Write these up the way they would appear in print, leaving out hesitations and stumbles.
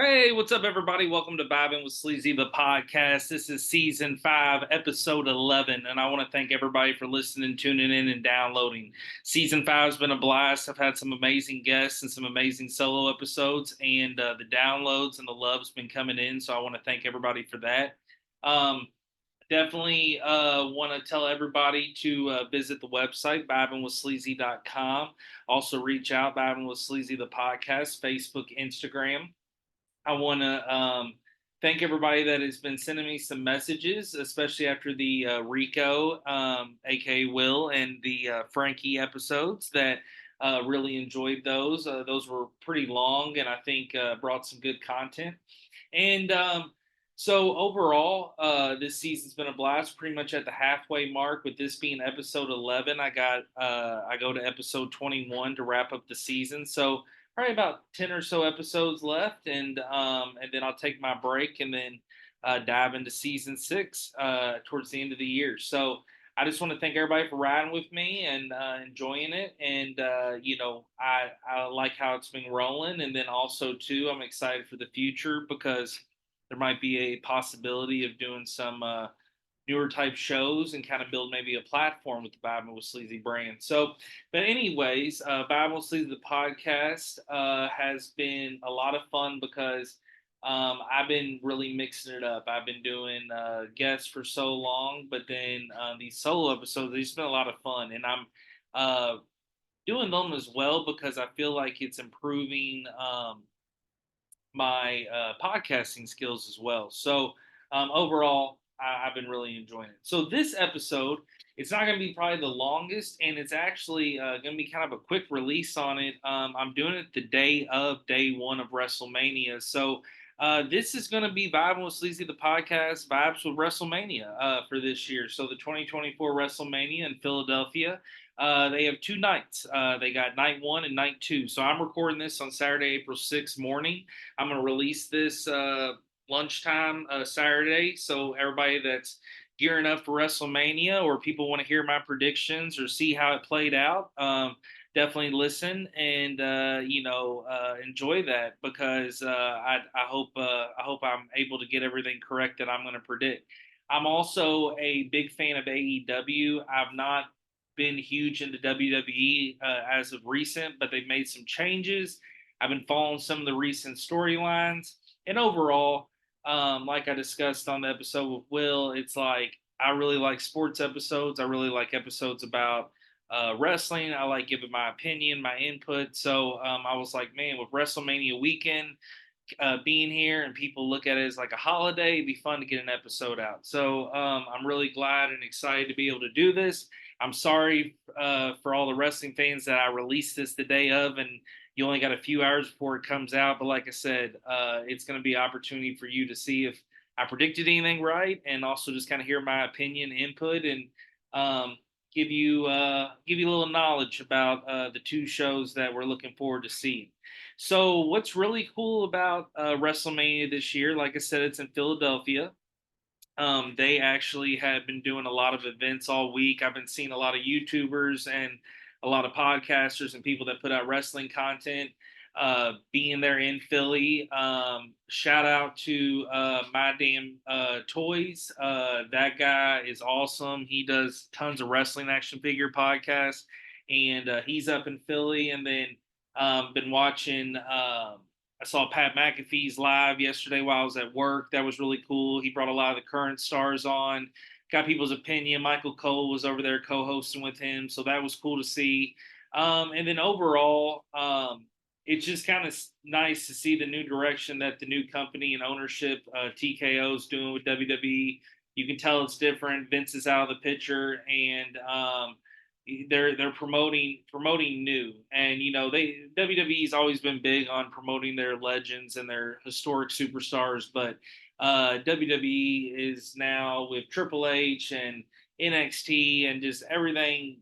Hey, what's up, everybody? Welcome to Vibing with Sleezy, the podcast. This is season 5, episode 11, and I want to thank everybody for listening, tuning in, and downloading. Season 5 has been a blast. I've had some amazing guests and some amazing solo episodes, and the downloads and the love's been coming in, so I want to thank everybody for that. Um, Definitely want to tell everybody to visit the website, vibingwithsleazy.com. Also, reach out, Vibing with Sleazy, the podcast, Facebook, Instagram. I want to thank everybody that has been sending me some messages, especially after the Rico, aka Will, and the Frankie episodes. That really enjoyed those. Those were pretty long, and I think brought some good content. And so overall, this season's been a blast. Pretty much at the halfway mark, with this being episode 11. I go to episode 21 to wrap up the season. So probably about 10 or so episodes left, and then I'll take my break and then dive into season 6 towards the end of the year. So I just want to thank everybody for riding with me and enjoying it. And I like how it's been rolling. And then also too, I'm excited for the future because there might be a possibility of doing some newer type shows and kind of build maybe a platform with the Bible with Sleazy brand. So, but anyways, Bible Sleazy the podcast has been a lot of fun because I've been really mixing it up. I've been doing guests for so long, but then these solo episodes, they've been a lot of fun, and I'm uh, doing them as well because I feel like it's improving my podcasting skills as well. So overall, I've been really enjoying it. So this episode, it's not going to be probably the longest, and it's actually going to be kind of a quick release on it. I'm doing it the day of day one of WrestleMania. So this is going to be Vibing with Sleazy, the podcast, Vibes with WrestleMania for this year. So the 2024 WrestleMania in Philadelphia. They have 2 nights. They got night 1 and night 2. So I'm recording this on Saturday, April 6th morning. I'm going to release this lunchtime Saturday. So everybody that's gearing up for WrestleMania or people want to hear my predictions or see how it played out, definitely listen and enjoy that because I hope I'm able to get everything correct that I'm going to predict. I'm also a big fan of AEW. I've not been huge into WWE as of recent, but they've made some changes. I've been following some of the recent storylines, and overall, like I discussed on the episode with Will, it's like I really like sports episodes. I really like episodes about wrestling. I like giving my opinion, my input. So I was like, man, with WrestleMania weekend being here and people look at it as like a holiday, it'd be fun to get an episode out. So I'm really glad and excited to be able to do this. I'm sorry for all the wrestling fans that I released this the day of, and you only got a few hours before it comes out. But like I said, it's going to be an opportunity for you to see if I predicted anything right, and also just kind of hear my opinion, input, and um, give you a little knowledge about the 2 shows that we're looking forward to seeing. So, what's really cool about WrestleMania this year? Like I said, it's in Philadelphia. They actually have been doing a lot of events all week. I've been seeing a lot of YouTubers and a lot of podcasters and people that put out wrestling content being there in Philly. Shout out to My Damn Toys. That guy is awesome. He does tons of wrestling action figure podcasts, and he's up in Philly. And then been watching. I saw Pat McAfee's live yesterday while I was at work. That was really cool. He brought a lot of the current stars on, got people's opinion. Michael Cole was over there co-hosting with him, so that was cool to see. And then overall, it's just kind of nice to see the new direction that the new company and ownership, TKO, is doing with WWE. You can tell it's different. Vince is out of the picture, and they're promoting new, and they WWE's always been big on promoting their legends and their historic superstars, but WWE is now with Triple H and NXT and just everything,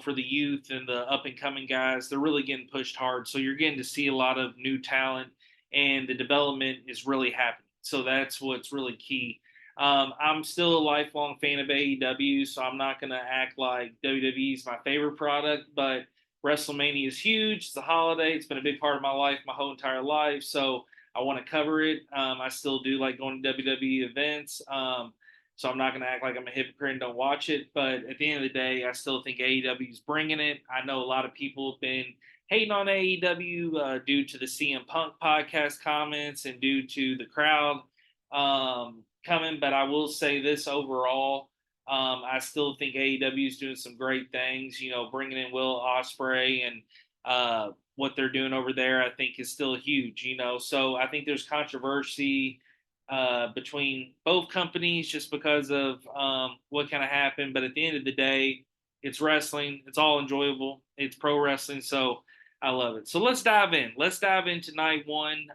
for the youth and the up and coming guys. They're really getting pushed hard, so you're getting to see a lot of new talent, and the development is really happening. So that's what's really key. I'm still a lifelong fan of AEW, so I'm not going to act like WWE is my favorite product, but WrestleMania is huge. It's a holiday. It's been a big part of my life, my whole entire life. So I want to cover it. I still do like going to WWE events. So I'm not going to act like I'm a hypocrite and don't watch it. But at the end of the day, I still think AEW is bringing it. I know a lot of people have been hating on AEW due to the CM Punk podcast comments and due to the crowd coming. But I will say this overall. I still think AEW is doing some great things. You know, bringing in Will Ospreay and what they're doing over there, I think is still huge. You know, so I think there's controversy between both companies just because of what kind of happened. But at the end of the day, it's wrestling. It's all enjoyable. It's pro wrestling. So I love it. So let's dive in. Let's dive into night one.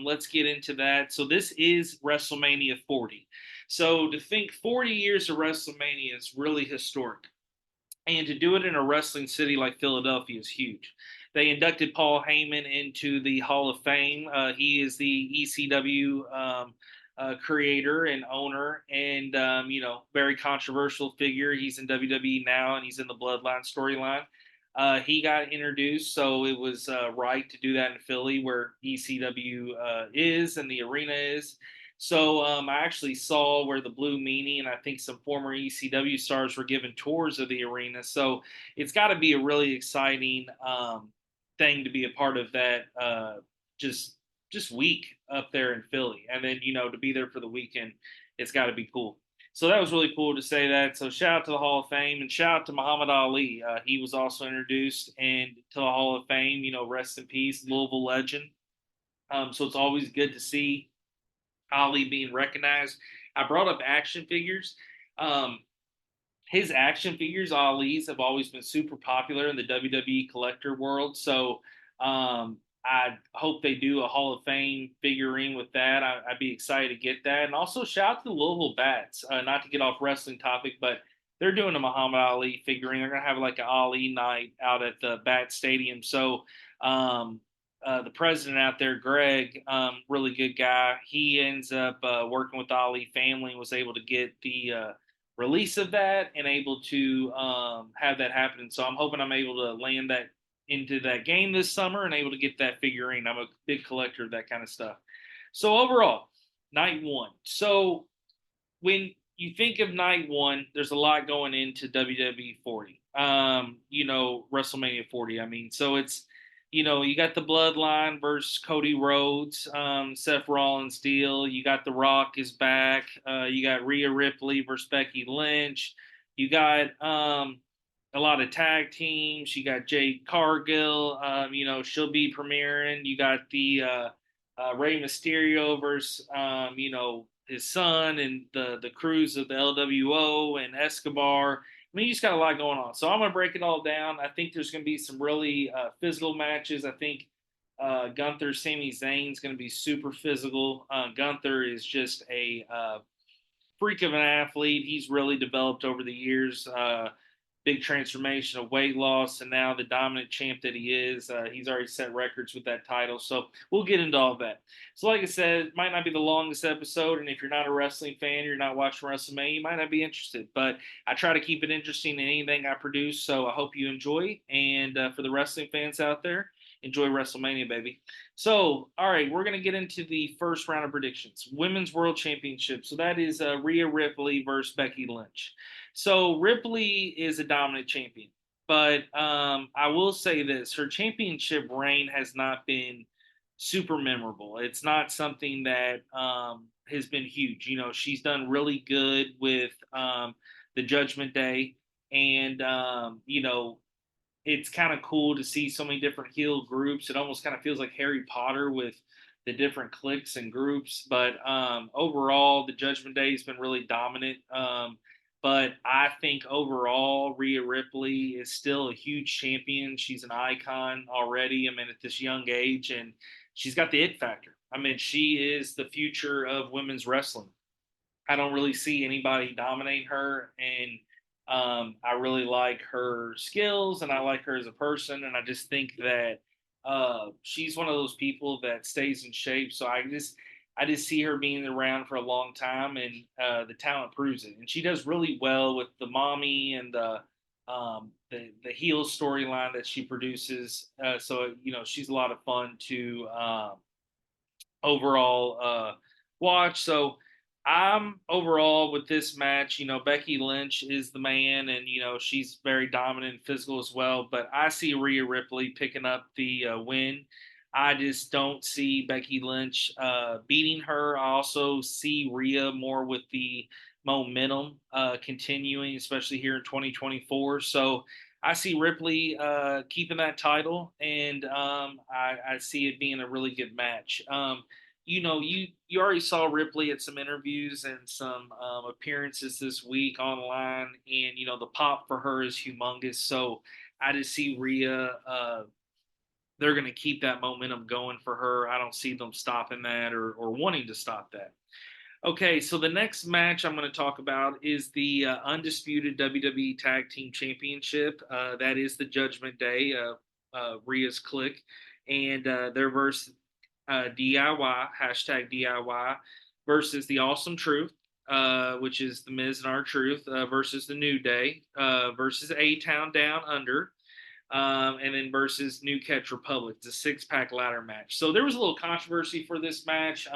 Let's get into that. So this is WrestleMania 40. So to think 40 years of WrestleMania is really historic. And to do it in a wrestling city like Philadelphia is huge. They inducted Paul Heyman into the Hall of Fame. He is the ECW creator and owner, and very controversial figure. He's in WWE now, and he's in the Bloodline storyline. He got introduced, so it was right to do that in Philly, where ECW is and the arena is. So I actually saw where the Blue Meanie and I think some former ECW stars were given tours of the arena. So it's got to be a really exciting thing to be a part of that just week up there in Philly, and then to be there for the weekend, it's got to be cool. So that was really cool to say that. So shout out to the Hall of Fame and shout out to Muhammad Ali. He was also introduced and to the Hall of Fame. Rest in peace, Louisville legend. So it's always good to see Ali being recognized. I brought up action figures. Um, his action figures, Ali's, have always been super popular in the WWE collector world. So I hope they do a Hall of Fame figurine with that. I'd be excited to get that. And also shout out to the Louisville Bats. Not to get off wrestling topic, but they're doing a Muhammad Ali figurine. They're gonna have like an Ali night out at the Bat Stadium. So um, the president out there, Greg, really good guy. He ends up working with the Ali family and was able to get the release of that and able to have that happen. So I'm hoping I'm able to land that into that game this summer and able to get that figurine. I'm a big collector of that kind of stuff. So overall, night one. So when you think of night one, there's a lot going into WWE 40. WrestleMania 40. I mean, so it's you got the Bloodline versus Cody Rhodes, Seth Rollins deal. You got The Rock is back. You got Rhea Ripley versus Becky Lynch. You got a lot of tag teams. You got Jade Cargill. She'll be premiering. You got the Rey Mysterio versus his son and the crews of the LWO and Escobar. I mean, you just got a lot going on. So I'm going to break it all down. I think there's going to be some really physical matches. I think Gunther, Sami Zayn is going to be super physical. Gunther is just a freak of an athlete. He's really developed over the years. Big transformation of weight loss, and now the dominant champ that he is. He's already set records with that title. So we'll get into all that. So like I said, it might not be the longest episode, and if you're not a wrestling fan, you're not watching WrestleMania, you might not be interested. But I try to keep it interesting in anything I produce, so I hope you enjoy. And for the wrestling fans out there, enjoy WrestleMania, baby. So, all right, we're going to get into the first round of predictions. Women's World Championship. So that is Rhea Ripley versus Becky Lynch. So Ripley is a dominant champion, but I will say this: her championship reign has not been super memorable. It's not something that has been huge. She's done really good with the Judgment Day, and it's kind of cool to see so many different heel groups. It almost kind of feels like Harry Potter with the different cliques and groups. But overall, the Judgment Day has been really dominant. But I think overall, Rhea Ripley is still a huge champion. She's an icon already. I mean, at this young age, and she's got the it factor. I mean, she is the future of women's wrestling. I don't really see anybody dominate her, and I really like her skills, and I like her as a person, and I just think that she's one of those people that stays in shape. So I just see her being around for a long time, and the talent proves it. And she does really well with the mommy and the heel storyline that she produces. So she's a lot of fun to overall watch. So I'm overall with this match. Becky Lynch is the man, and she's very dominant and physical as well. But I see Rhea Ripley picking up the win. I just don't see Becky Lynch beating her. I also see Rhea more with the momentum continuing, especially here in 2024. So I see Ripley keeping that title, and I see it being a really good match. You already saw Ripley at some interviews and some appearances this week online, and the pop for her is humongous. So I just see Rhea. They're going to keep that momentum going for her. I don't see them stopping that or wanting to stop that. Okay, so the next match I'm going to talk about is the undisputed WWE Tag Team Championship. That is the Judgment Day, Rhea's Clique, and their versus DIY, hashtag DIY, versus the Awesome Truth, which is the Miz and R-Truth, versus the New Day, versus A-Town Down Under, and then versus New Catch Republic, the six-pack ladder match. So there was a little controversy for this match.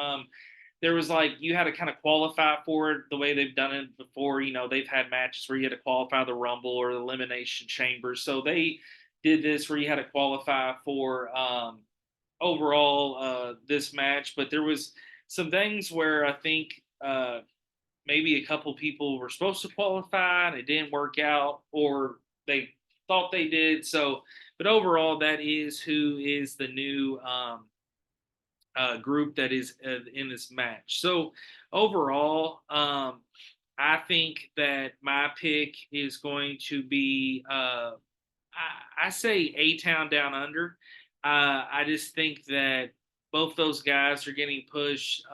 There was like you had to kind of qualify for it the way they've done it before. They've had matches where you had to qualify the Rumble or the Elimination Chamber. So they did this where you had to qualify for overall this match. But there was some things where I think maybe a couple people were supposed to qualify and it didn't work out, or they thought they did. So, but overall, that is who is the new group that is in this match. So overall, I think that my pick is going to be, I say A Town Down Under. I just think that both those guys are getting pushed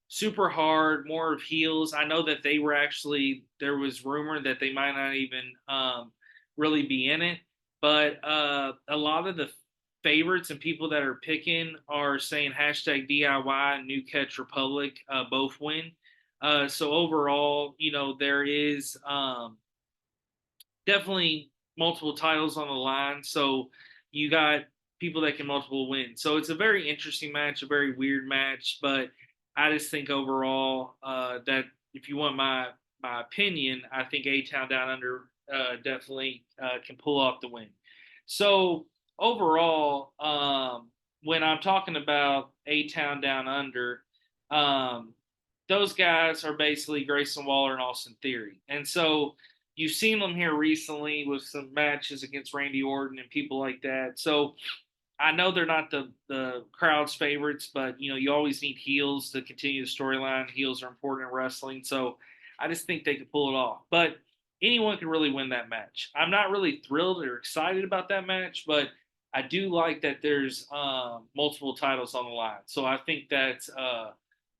super hard, more of heels. I know that they were actually, there was rumor that they might not even really be in it, but a lot of the favorites and people that are picking are saying hashtag DIY and New Catch Republic both win. So overall, there is definitely multiple titles on the line. So you got people that can multiple win. So it's a very interesting match, a very weird match. But I just think overall that if you want my opinion, I think A Town Down Under definitely can pull off the win. So overall, when I'm talking about A Town Down Under, um, those guys are basically Grayson Waller and Austin Theory. And so you've seen them here recently with some matches against Randy Orton and people like that. So I know they're not the crowd's favorites, but you always need heels to continue the storyline. Heels are important in wrestling, so I just think they could pull it off. But anyone can really win that match. I'm not really thrilled or excited about that match, but I do like that there's multiple titles on the line. So I think that's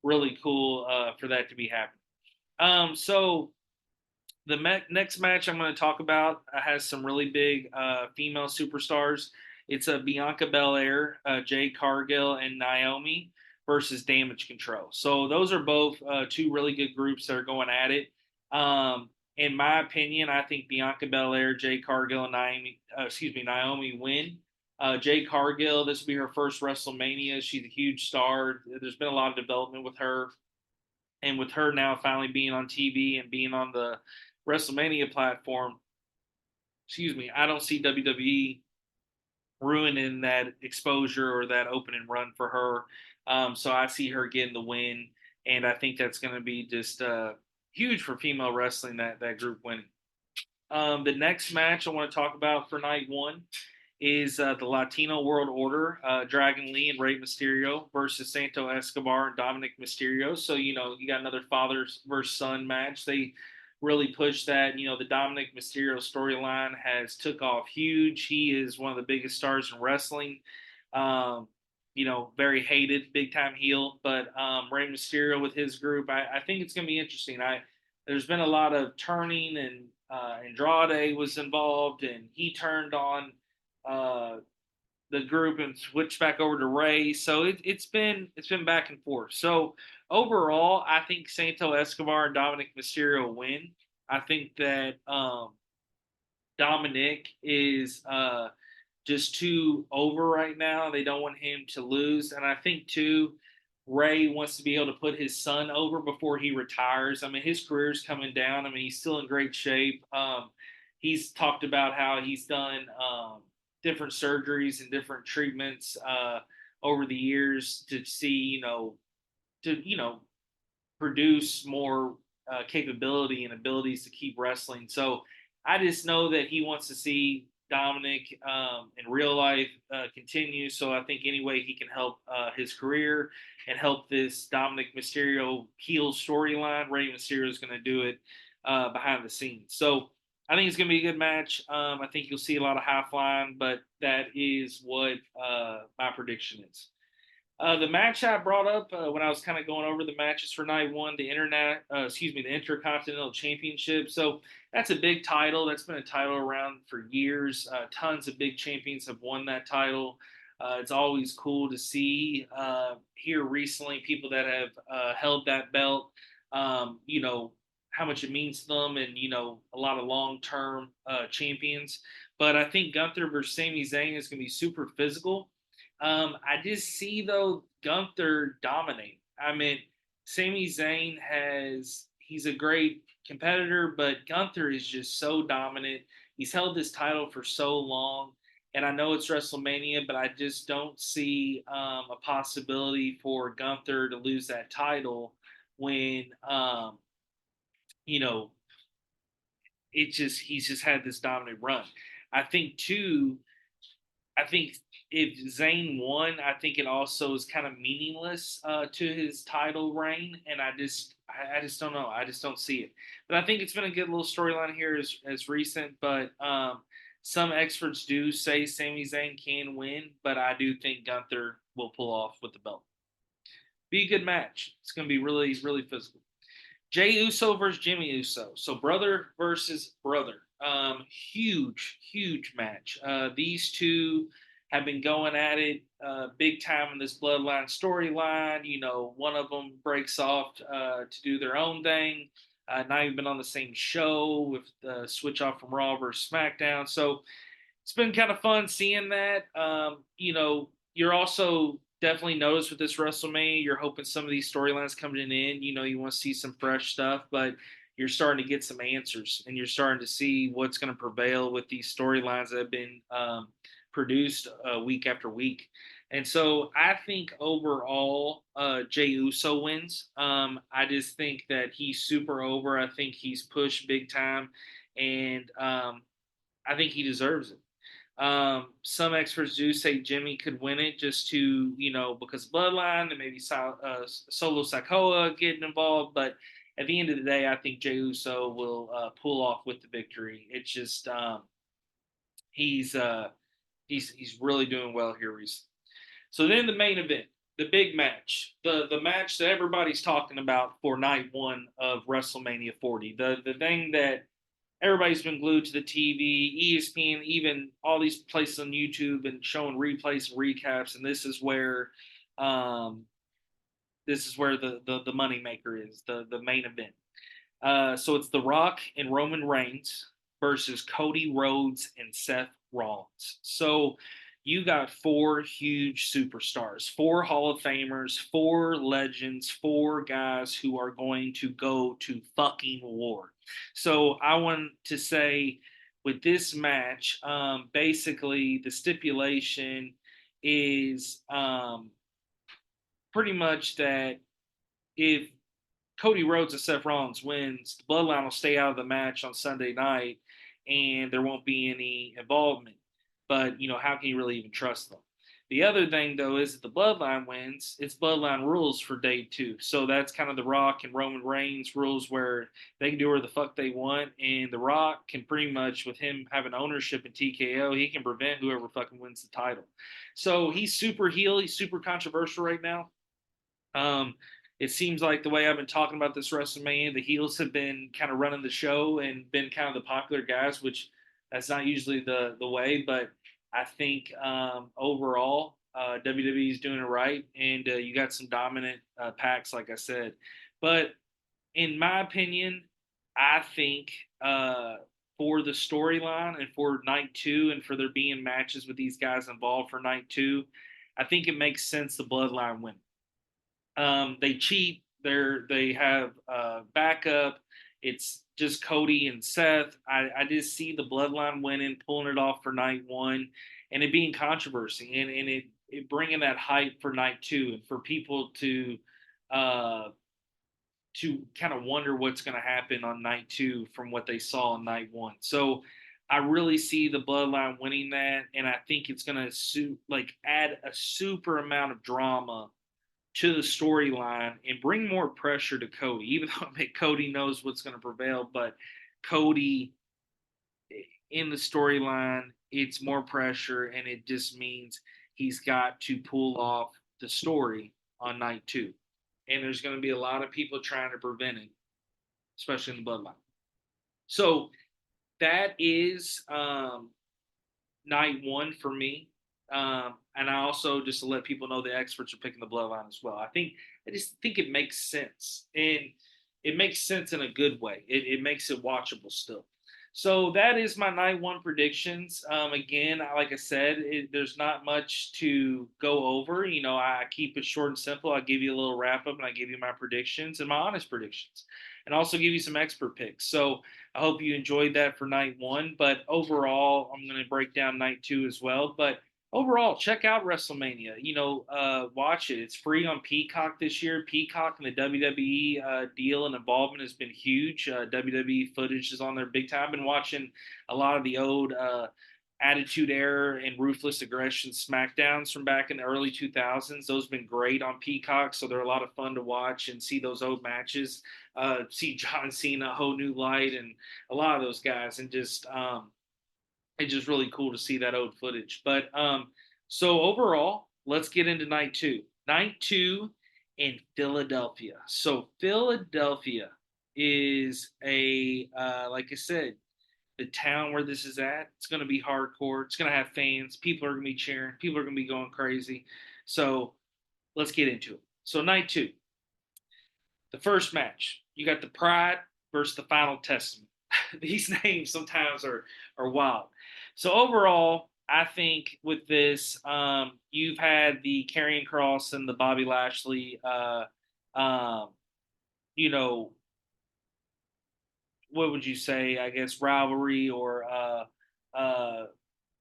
really cool for that to be happening. So the next match I'm going to talk about has some really big female superstars. It's a Bianca Belair, Jade Cargill, and Naomi versus Damage Control. So those are both two really good groups that are going at it. In my opinion, I think Bianca Belair, Jade Cargill, and Naomi win. Jade Cargill, this will be her first WrestleMania. She's a huge star. There's been a lot of development with her, and with her now finally being on TV and being on the WrestleMania platform, I don't see WWE ruining that exposure or that opening run for her. So I see her getting the win, and I think that's going to be just huge for female wrestling, that group winning. The next match I want to talk about for night one is the Latino World Order, Dragon Lee and Rey Mysterio versus Santo Escobar and Dominic Mysterio. So, you got another father versus son match. They really pushed that. The Dominic Mysterio storyline has took off huge. He is one of the biggest stars in wrestling. Very hated, big time heel. But Rey Mysterio with his group, I think it's going to be interesting. There's been a lot of turning, and Andrade was involved, and he turned on the group and switched back over to Ray. So it's been back and forth. So overall, I think Santo Escobar and Dominic Mysterio win. I think that Dominic is just too over right now. They don't want him to lose. And I think, too, Ray wants to be able to put his son over before he retires. I mean, his career's coming down. I mean, he's still in great shape. He's talked about how he's done different surgeries and different treatments over the years to see, produce more capability and abilities to keep wrestling. So I just know that he wants to see Dominic in real life continue. So I think any way he can help his career and help this Dominic Mysterio heel storyline, Rey Mysterio is going to do it behind the scenes. So I think it's going to be a good match. I think you'll see a lot of high flying, but that is what my prediction is. The match I brought up when I was kind of going over the matches for night one, the Intercontinental Championship. So that's a big title. That's been a title around for years. Tons of big champions have won that title. It's always cool to see here recently people that have held that belt. How much it means to them, and a lot of long-term champions. But I think Gunther versus Sami Zayn is going to be super physical. I just see though Gunther dominate. I mean, Sami Zayn he's a great competitor, but Gunther is just so dominant. He's held this title for so long, and I know it's WrestleMania, but I just don't see a possibility for Gunther to lose that title when you know he's just had this dominant run. I think too. I think if Zayn won, I think it also is kind of meaningless to his title reign, and I just don't know. I just don't see it. But I think it's been a good little storyline here as recent. But some experts do say Sami Zayn can win, but I do think Gunther will pull off with the belt. Be a good match. It's going to be really really physical. Jay Uso versus Jimmy Uso. So brother versus brother. Huge, huge match. These two have been going at it big time in this bloodline storyline. One of them breaks off to do their own thing. Not even been on the same show with the switch off from Raw versus SmackDown. So it's been kind of fun seeing that. You're also definitely noticed with this WrestleMania, you're hoping some of these storylines coming in. You want to see some fresh stuff, but you're starting to get some answers, and you're starting to see what's going to prevail with these storylines that have been produced week after week. And so I think overall, Jey Uso wins. I just think that he's super over. I think he's pushed big time, and I think he deserves it. Some experts do say Jimmy could win it just to, because Bloodline and maybe Solo Sikoa getting involved. But at the end of the day, I think Jey Uso will pull off with the victory. It's just he's he's really doing well here recently. So then the main event, the big match, the match that everybody's talking about for night one of WrestleMania 40, the thing that everybody's been glued to the TV, ESPN, even all these places on YouTube and showing replays and recaps. And um, this is where the money maker is, the main event. So it's The Rock and Roman Reigns versus Cody Rhodes and Seth Rollins. So you got four huge superstars, four Hall of Famers, four legends, four guys who are going to go to fucking war. So I want to say with this match, basically the stipulation is pretty much that if Cody Rhodes and Seth Rollins wins, the Bloodline will stay out of the match on Sunday night, and there won't be any involvement. But how can you really even trust them? The other thing, though, is if the Bloodline wins, it's Bloodline rules for day two. So that's kind of The Rock and Roman Reigns rules where they can do whatever the fuck they want, and The Rock can pretty much, with him having ownership in TKO, he can prevent whoever fucking wins the title. So he's super heel. He's super controversial right now. It seems like the way I've been talking about this WrestleMania, the heels have been kind of running the show and been kind of the popular guys, which that's not usually the way. But I think overall, WWE is doing it right, and you got some dominant packs, like I said. But in my opinion, I think for the storyline and for night two and for there being matches with these guys involved for night two, I think it makes sense the Bloodline win. They cheat. They have backup. It's just Cody and Seth. I just see the Bloodline winning, pulling it off for night one, and it being controversy and it bringing that hype for night two and for people uh, to kind of wonder what's going to happen on night two from what they saw on night one. So I really see the Bloodline winning that, and I think it's going to add a super amount of drama to the storyline and bring more pressure to Cody. Even though Cody knows what's going to prevail, but Cody in the storyline, it's more pressure, and it just means he's got to pull off the story on night two. And there's going to be a lot of people trying to prevent it, especially in the Bloodline. So that is night one for me. And I also, just to let people know, the experts are picking the Bloodline as well. I just think it makes sense, and it makes sense in a good way. It makes it watchable still. So that is my night one predictions. Again, like I said, there's not much to go over. I keep it short and simple. I give you a little wrap up, and I give you my predictions and my honest predictions, and also give you some expert picks. So I hope you enjoyed that for night one. But overall, I'm going to break down night two as well. But overall, check out WrestleMania. Watch it. It's free on Peacock this year. Peacock and the WWE deal and involvement has been huge. WWE footage is on there big time. I've been watching a lot of the old Attitude Era and Ruthless Aggression SmackDowns from back in the early 2000s. Those have been great on Peacock, so they're a lot of fun to watch and see those old matches. See John Cena, a whole new light, and a lot of those guys, and just it's just really cool to see that old footage. But so overall, let's get into night two. Night two in Philadelphia. So Philadelphia is like I said, the town where this is at. It's going to be hardcore. It's going to have fans. People are going to be cheering. People are going to be going crazy. So let's get into it. So night two, the first match, you got the Pride versus the Final Testament. These names sometimes are wild. So overall, I think with this, you've had the Karrion Kross and the Bobby Lashley, um, you know, what would you say? I guess rivalry or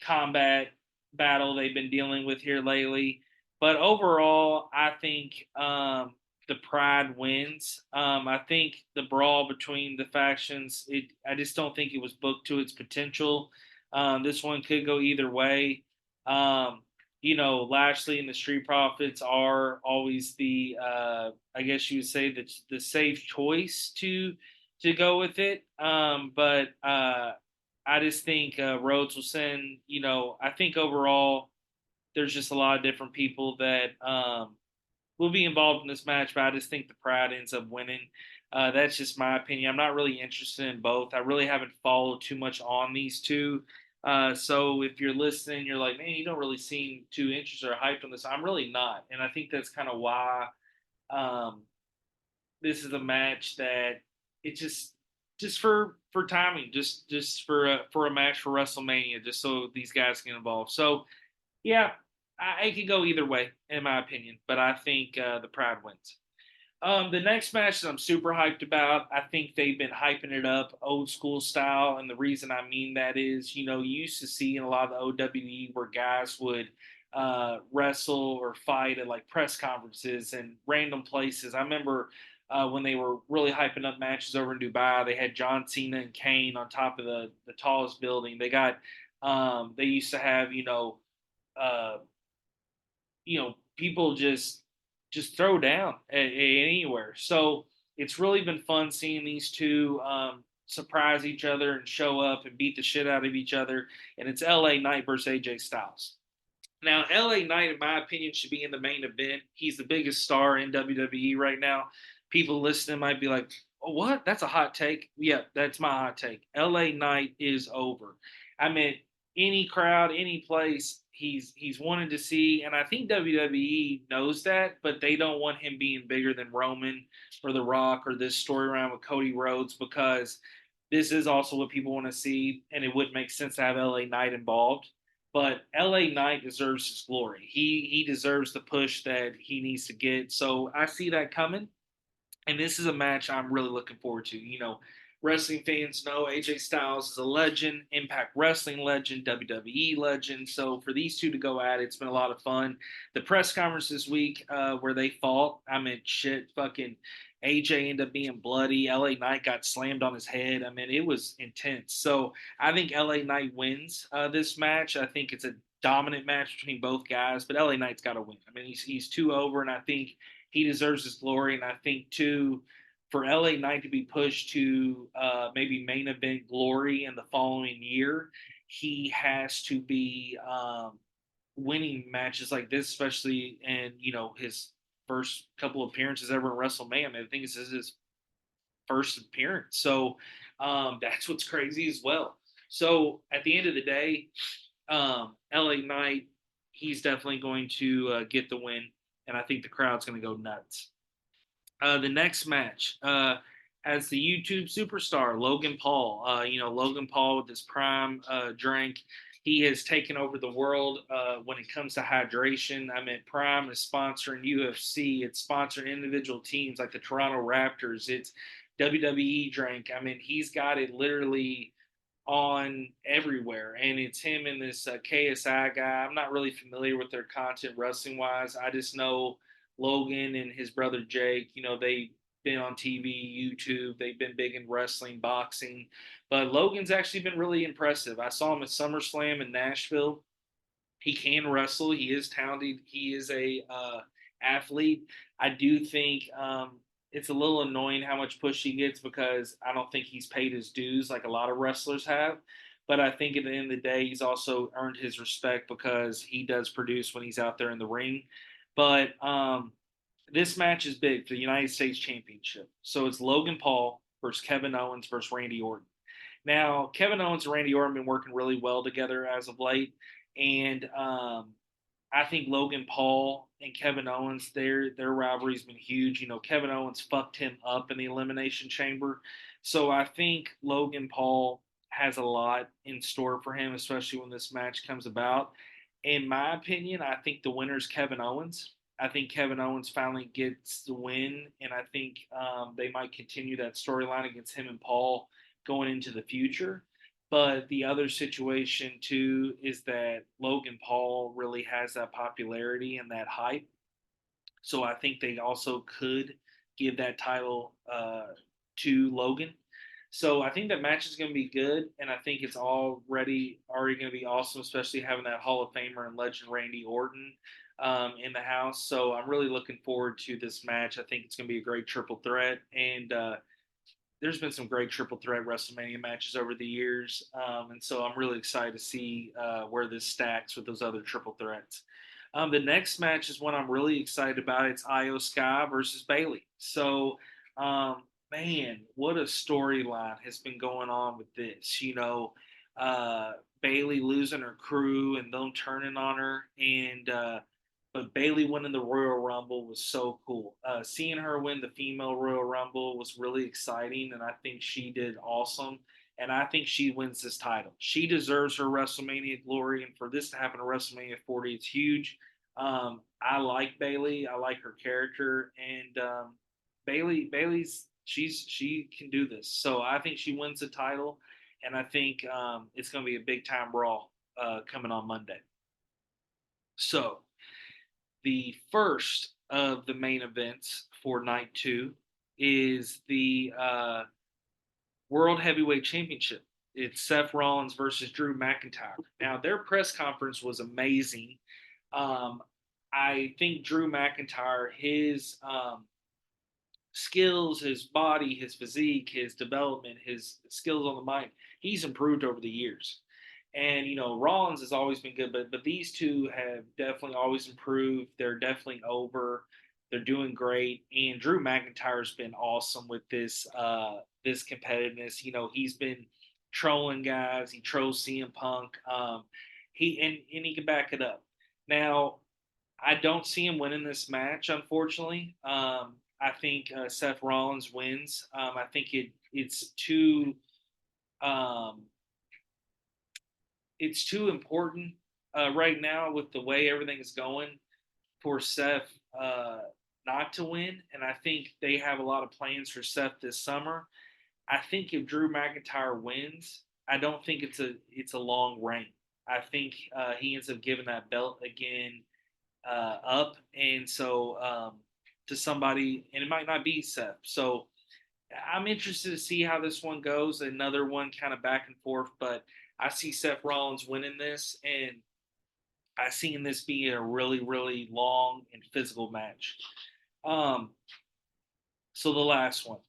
combat battle they've been dealing with here lately. But overall, I think the Pride wins. I think the brawl between the factions, I just don't think it was booked to its potential. This one could go either way. Um, Lashley and the Street Profits are always I guess you would say, the safe choice to go with it. But I just think Rhodes will send. I think overall there's just a lot of different people that will be involved in this match, but I just think the Pride ends up winning. That's just my opinion. I'm not really interested in both. I really haven't followed too much on these two. So if you're listening, you're like, man, you don't really seem too interested or hyped on this. I'm really not, and I think that's kind of why um, this is a match that it's just for timing, just for a match for WrestleMania, just so these guys get involved. So yeah, it could go either way in my opinion, but I think the Pride wins. The next match that I'm super hyped about, I think they've been hyping it up old school style, and the reason I mean that is, you used to see in a lot of the OWE where guys would wrestle or fight at like press conferences and random places. I remember when they were really hyping up matches over in Dubai, they had John Cena and Kane on top of the tallest building. They used to have uh, people just throw down anywhere. So it's really been fun seeing these two surprise each other and show up and beat the shit out of each other. And it's LA Knight versus AJ Styles. Now, LA Knight, in my opinion, should be in the main event. He's the biggest star in WWE right now. People listening might be like, oh, what? That's a hot take. Yeah, that's my hot take. LA Knight is over. I mean, any crowd, any place, he's wanted to see, and I think WWE knows that, but they don't want him being bigger than Roman or The Rock or this story around with Cody Rhodes because this is also what people want to see, and it would make sense to have LA Knight involved. But LA Knight deserves his glory. He deserves the push that he needs to get. So I see that coming, and this is a match I'm really looking forward to. Wrestling fans know AJ Styles is a legend, Impact Wrestling legend, WWE legend. So for these two to go at it, it's been a lot of fun. The press conference this week where they fought, I mean, shit, fucking AJ ended up being bloody. LA Knight got slammed on his head. I mean, it was intense. So I think LA Knight wins this match. I think it's a dominant match between both guys, but LA Knight's got to win. I mean, he's two over, and I think he deserves his glory. And I think too, for LA Knight to be pushed to maybe main event glory in the following year, he has to be winning matches like this, especially in his first couple appearances ever in WrestleMania. I think this is his first appearance, so that's what's crazy as well. So at the end of the day, LA Knight, he's definitely going to get the win, and I think the crowd's going to go nuts. The next match has the YouTube superstar Logan Paul. Logan Paul with his prime drink. He has taken over the world when it comes to hydration. I mean, Prime is sponsoring UFC. It's sponsoring individual teams like the Toronto Raptors. It's WWE drink. I mean, he's got it literally on everywhere, and it's him and this KSI guy. I'm not really familiar with their content wrestling wise. I just know Logan and his brother Jake. They've been on TV, YouTube. They've been big in wrestling, boxing, but Logan's actually been really impressive. I saw him at SummerSlam in Nashville. He can wrestle. He is talented. He is a athlete. I do think it's a little annoying how much push he gets because I don't think he's paid his dues like a lot of wrestlers have. But I think at the end of the day, he's also earned his respect because he does produce when he's out there in the ring. But this match is big for the United States Championship. So it's Logan Paul versus Kevin Owens versus Randy Orton. Now, Kevin Owens and Randy Orton have been working really well together as of late. And I think Logan Paul and Kevin Owens, their rivalry's been huge. Kevin Owens fucked him up in the Elimination Chamber, so I think Logan Paul has a lot in store for him, especially when this match comes about. In my opinion, I think the winner is Kevin Owens. I think Kevin Owens finally gets the win, and I think they might continue that storyline against him and Paul going into the future. But the other situation too is that Logan Paul really has that popularity and that hype. So I think they also could give that title to Logan. So I think that match is going to be good, and I think it's already going to be awesome, especially having that Hall of Famer and legend Randy Orton in the house. So I'm really looking forward to this match. I think it's going to be a great triple threat, and there's been some great triple threat WrestleMania matches over the years, and so I'm really excited to see where this stacks with those other triple threats. The next match is one I'm really excited about. It's Io Sky versus Bayley. So, man, what a storyline has been going on with this. Bayley losing her crew and them turning on her, and but Bayley winning the Royal Rumble was so cool. Seeing her win the female Royal Rumble was really exciting, and I think she did awesome. And I think she wins this title. She deserves her WrestleMania glory, and for this to happen at WrestleMania 40, it's huge. I like Bayley. I like her character, and Bayley's she can do this. So I think she wins the title, and I think it's going to be a big time brawl coming on Monday. So the first of the main events for night two is the World Heavyweight Championship. It's Seth Rollins versus Drew McIntyre. Now, their press conference was amazing. I think Drew McIntyre, his skills, his body, his physique, his development, his skills on the mic, he's improved over the years. And Rollins has always been good, but these two have definitely always improved. They're definitely over. They're doing great. And Drew McIntyre's been awesome with this competitiveness. He's been trolling guys. He trolls CM Punk. And he can back it up. Now, I don't see him winning this match, unfortunately. I think Seth Rollins wins. I think it's too Um, it's too important right now with the way everything is going for Seth not to win, and I think they have a lot of plans for Seth this summer. I think if Drew McIntyre wins, I don't think it's a long reign. I think he ends up giving that belt again up, and so to somebody, and it might not be Seth. So I'm interested to see how this one goes. Another one kind of back and forth, but I see Seth Rollins winning this, and I see this being a really, really long and physical match. Um, so the last one,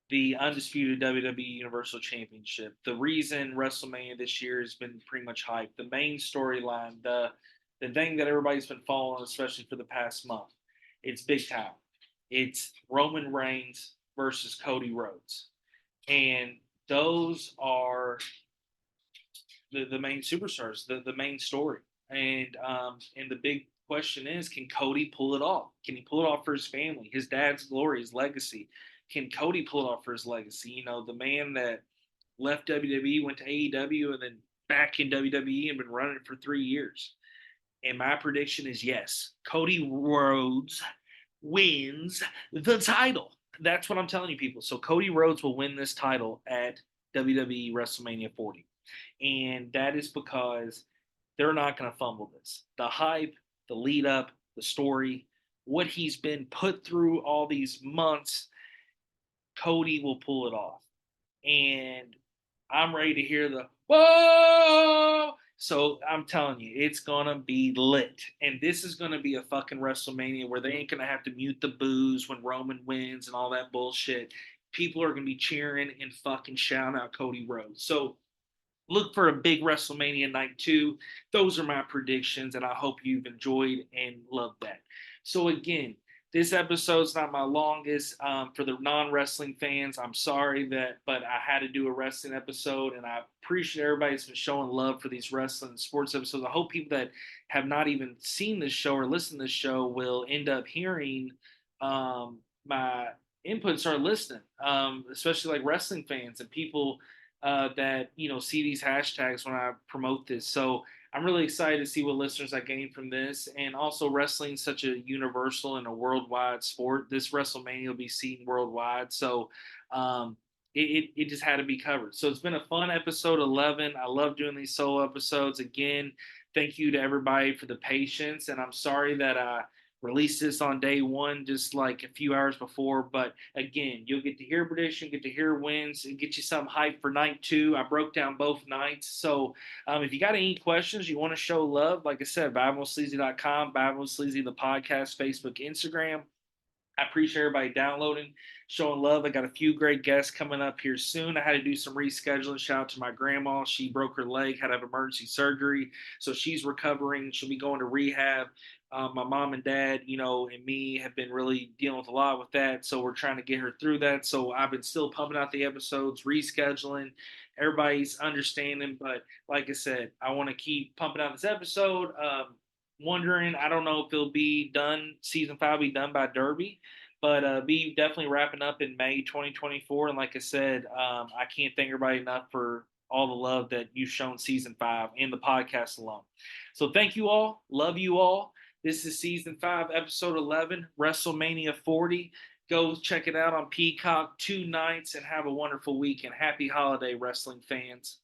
the undisputed WWE Universal Championship. The reason WrestleMania this year has been pretty much hyped. The main storyline, the thing that everybody's been following, especially for the past month, it's big time. It's Roman Reigns versus Cody Rhodes, and those are the main superstars, the main story. And the big question is, can Cody pull it off? Can he pull it off for his family, his dad's glory, his legacy? Can Cody pull it off for his legacy? You know, the man that left WWE, went to AEW, and then back in WWE and been running it for 3 years. And my prediction is yes, Cody Rhodes wins the title. That's what I'm telling you, people. So Cody Rhodes will win this title at WWE WrestleMania 40. And that is because they're not going to fumble this. The hype, the lead up, the story, what he's been put through all these months, Cody will pull it off. And I'm ready to hear the whoa. So I'm telling you, it's gonna be lit, and this is gonna be a fucking WrestleMania where they ain't gonna have to mute the boos when Roman wins and all that bullshit. People are gonna be cheering and fucking shouting out Cody Rhodes. So look for a big WrestleMania night too. Those are my predictions, and I hope you've enjoyed and loved that. So again, this episode's not my longest. For the non-wrestling fans, I'm sorry but I had to do a wrestling episode, and I appreciate everybody that's been showing love for these wrestling and sports episodes. I hope people that have not even seen this show or listened to this show will end up hearing my input and start listening, especially like wrestling fans and people that see these hashtags when I promote this. So I'm really excited to see what listeners I gain from this, and also wrestling is such a universal and a worldwide sport. This WrestleMania will be seen worldwide, so it just had to be covered. So it's been a fun episode 11. I love doing these solo episodes. Again, thank you to everybody for the patience, and I'm sorry that I release this on day one, just like a few hours before. But again, you'll get to hear prediction, get to hear wins, and get you some hype for night two. I broke down both nights. So if you got any questions, you want to show love, like I said, BadMostSleazy.com, BadMostSleazy, the podcast, Facebook, Instagram. I appreciate everybody downloading, showing love. I got a few great guests coming up here soon. I had to do some rescheduling. Shout out to my grandma. She broke her leg, had to have emergency surgery. So she's recovering. She'll be going to rehab. My mom and dad, and me have been really dealing with a lot with that. So we're trying to get her through that. So I've been still pumping out the episodes, rescheduling. Everybody's understanding. But like I said, I want to keep pumping out this episode. Wondering, I don't know if it'll be done, season 5 will be done by Derby, but be definitely wrapping up in May 2024. And like I said, I can't thank everybody enough for all the love that you've shown season 5 and the podcast alone. So thank you all. Love you all. This is season 5, episode 11, WrestleMania 40. Go check it out on Peacock 2 nights and have a wonderful weekend. Happy holiday, wrestling fans.